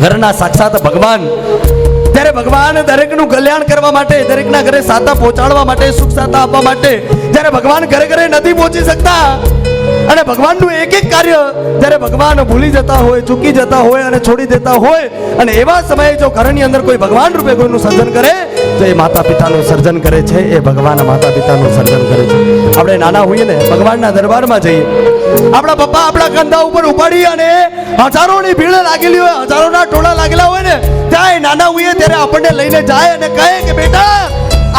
ઘરના સાક્ષાત ભગવાન, ત્યારે ભગવાન દરેકનું કલ્યાણ કરવા માટે, દરેકના ઘરે સાતા પહોંચાડવા માટે, સુખ સાતા આપવા માટે જ્યારે ભગવાન ઘરે ઘરે નથી પહોંચી શકતા અને ભગવાનનું એક એક કાર્ય જ્યારે ભગવાન ભૂલી જતા હોય, ચૂકી જતા હોય અને છોડી દેતા હોય, અને એવા સમયે જો ઘરની અંદર કોઈ ભગવાન રૂપે કોઈનું સર્જન કરે તો એ માતા પિતાનું સર્જન કરે છે, એ ભગવાન માતા પિતાનું સર્જન કરે છે. આપણે નાના હોઈએ ને ભગવાનના દરબારમાં જઈએ, આપણા પપ્પા આપણા કંધા ઉપર ઉપાડી અને હજારોની ભીડ લાગેલી હોય, હજારોના ટોળા લાગેલા હોય ને, ત્યાં નાના હોઈએ ત્યારે આપણને લઈને જાય અને કહે કે બેટા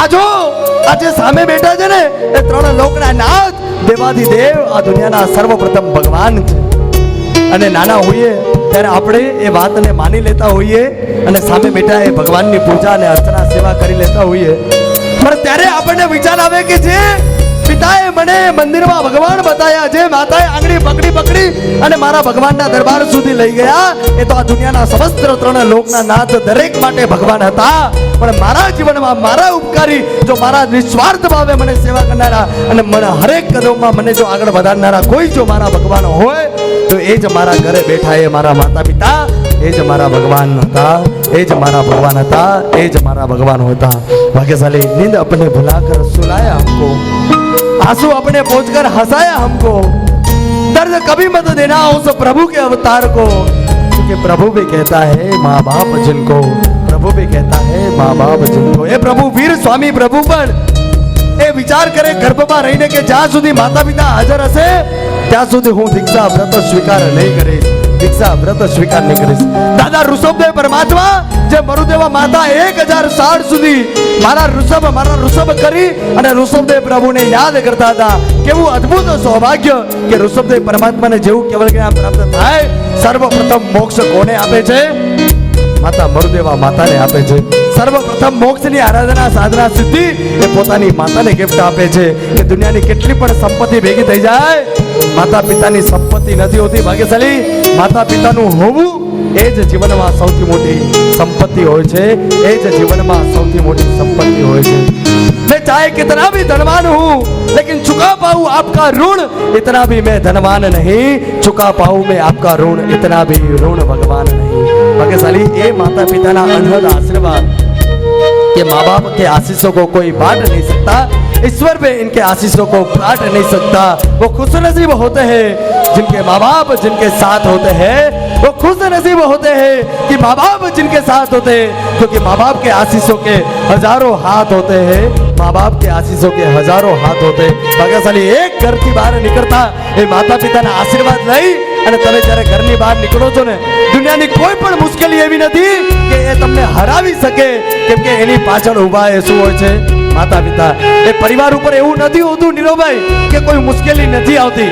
આજો આજે સામે બેઠા છે ને એ ત્રણ લોકના નાથ દેવાધિદેવ, આ દુનિયાના સર્વપ્રથમ ભગવાન છે. અને નાના હોઈએ ત્યારે આપણે એ વાતને માની લેતા હોઈએ અને સામે બેઠા એ ભગવાનની પૂજા અને અર્ચના સેવા કરી લેતા હોઈએ, પણ ત્યારે આપણને વિચાર આવે કે જે પિતાએ મને મંદિરમાં ભગવાન બતાવ્યા, જે માતાએ આંગળી પકડી અને મારા ભગવાનના દરબાર સુધી લઈ ગયા, એ તો આ દુનિયાના સમસ્ત ત્રણ લોકના નાથ દરેક માટે ભગવાન હતા. પણ મારા જીવનમાં મારા ઉપકારી, જો મારા નિસ્વાર્થ ભાવે મને સેવા કરનારા અને મને હરેક કદમમાં મને જો આગળ વધારનારા કોઈ જો મારા ભગવાન હોય તો એ જ મારા ઘરે બેઠા એ મારા માતા પિતા, એ જ મારા ભગવાન હતા, એ જ મારા ભગવાન હતા, એ જ મારા भगवान होता. भाग्यशाली नींद अपने भुलाकर सुलाया हमको, आंसू अपने पोंछकर हंसाया हमको, दर्द कभी मत देना उस प्रभु के अवतार को, क्योंकि प्रभु भी कहता है माँ बाप जिनको, प्रभु भी कहता है माँ बाप जिनको. ए प्रभु वीर स्वामी प्रभु पर ए विचार करे गर्भમાં રહીને કે જ્યાં સુધી માતા પિતા હાજર હશે ત્યાં સુધી હું દીક્ષા વ્રત સ્વીકાર નહીં કરીશ, દીક્ષા વ્રત સ્વીકાર નહીં કરીશ. દાદા ઋષભદેવ પરમાત્મા જે મરુદેવા માતા 1000 સુધી મારા ઋષભ કરી અને ઋષભદેવ પ્રભુને યાદ કરતા હતા. કેવું અદ્ભુત સૌભાગ્ય કે ઋષભદેવ પરમાત્માને જેવું કેવળ જ્ઞાન પ્રાપ્ત થાય. સર્વપ્રથમ મોક્ષ કોને આપે છે? માતા મરુદેવા માતાને આપે છે. સર્વપ્રથમ મોક્ષની આરાધના સાધના સિદ્ધિ એ પોતાની માતાને ગિફ્ટ આપે છે. કે દુનિયાની કેટલી પણ સંપત્તિ ભેગી થઈ જાય, માતા પિતાની સંપત્તિ નથી હોતી. ભાગ્યશાળી માતા પિતાનું હોવું એ જ જીવનમાં સૌથી મોટી સંપત્તિ હોય છે, એ જ જીવનમાં સૌથી મોટી સંપત્તિ હોય છે. मैं चाहे कितना भी धनवान हूँ लेकिन चुका पाऊँ आपका ऋण, इतना भी मैं धनवान नहीं, चुका पाऊँ मैं आपका ऋण, इतना भी ऋण भगवान नहीं. भाग्यशाली ये माता पिता ना अनहद आशीर्वाद के माँ बाप के आशीषों को कोई बांट नहीं सकता, ईश्वर पे इनके आशीषों को बांट नहीं सकता. वो खुश नसीब होते हैं जिनके माँ बाप जिनके साथ होते हैं, वो खुश नसीब होते हैं कि माँ बाप जिनके साथ होते हैं, क्योंकि माँ बाप के आशीषों के हजारों हाथ होते हैं, माँ बाप के आशीषों के हजारों हाथ होते हैं. भाग्यशाली एक घर की बाहर निकलता એ માતા પિતાના આશીર્વાદ લઈ અને તમે જ્યારે ઘરની બહાર નીકળો છો ને, દુનિયાની કોઈ પણ મુશ્કેલી એવી નથી કે એ તમને હરાવી શકે, કેમ કે એની પાછળ ઊભા એ શું હોય છે? માતા પિતા. એ પરિવાર ઉપર એવું નથી હોતું નીરવભાઈ કે કોઈ મુશ્કેલી નથી આવતી,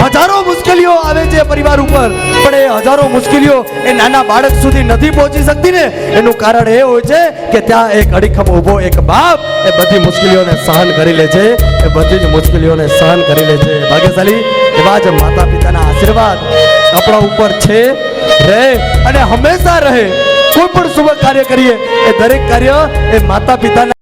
હજારો મુશ્કેલીઓ આવે છે પરિવાર ઉપર, પણ એ હજારો મુશ્કેલીઓ એ નાના બાળક સુધી નથી પહોંચી શકતી ને, એનું કારણ એ હોય છે કે ત્યાં એક અડીખમ ઊભો એક બાપ એ બધી મુશ્કેલીઓને સહન કરી લે છે, એ બધી જ મુશ્કેલીઓને સહન કરી લે છે. ભાગ્યશાળી એવા જ માતા પિતાના આશીર્વાદ આપણા ઉપર છે, રહે અને હંમેશા રહે. કોઈ પણ શુભ કાર્ય કરીએ એ દરેક કાર્ય એ માતા પિતાના